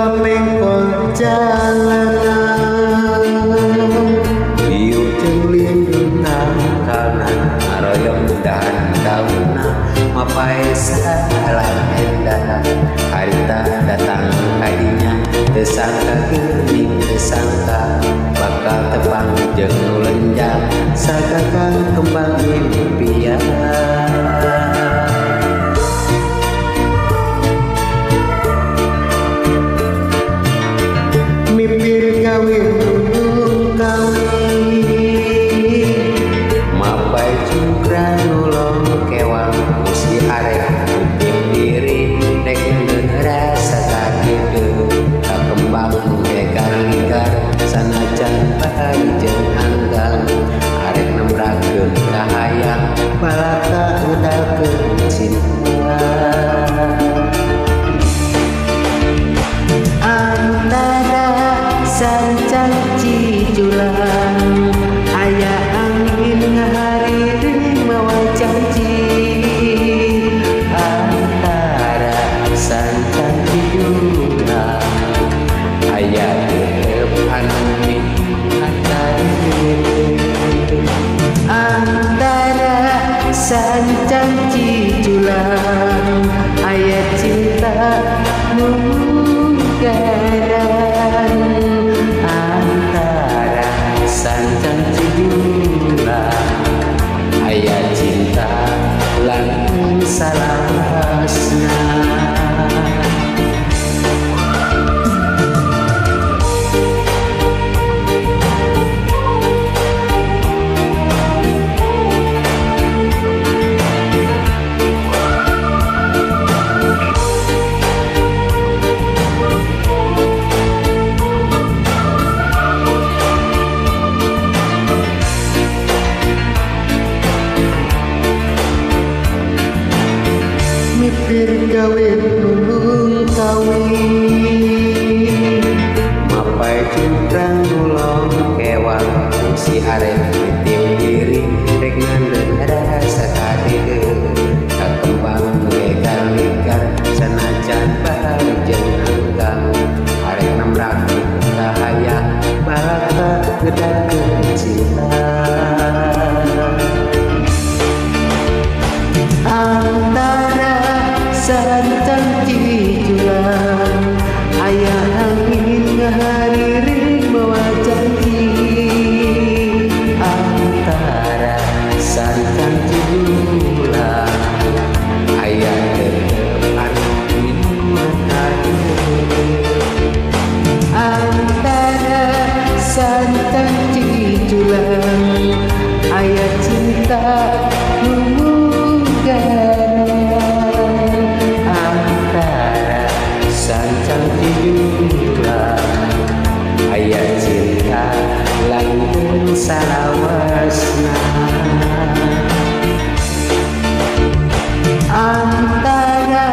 mengkol jalanan biu cenglin dunang kanan aroyong dan dauna mapai salah endah harita datang kadinya tersangka geuning tersangka bakal tebang jeung nu lenjang sagagang kembang impian mimpi kawin nunung kawin mapai cungkrang nulong kewang musi arek kuping diri nek ngerasa kakieu kakembang gegar-gegar sanajan bayi jeung anggang arek nembrakeun kahayang balaka ngedalkeun cinta sancang cijulang aya angin ngahariring mawa janji antara sancang cijulang aya geub anu antara sancang cijulang aya cinta munggaran antara sancang cijulang aya cinta langgeng salawasna mipir kawin nunung kawin mapai cungkrang nulong kewang si arek mitim diri rek ngandung rasa kadeu kakembang gegar-gegar sanajan bayi jeung anggang arek nembrakeun kahayang balaka ngedalkeun cinta antara sancang cijulang aya angin ngahariring mawa janji antara sancang cijulang aya geub anu minuman antara sancang cijulang aya cinta antara sancang cijulang aya cinta langgeng salawasna antara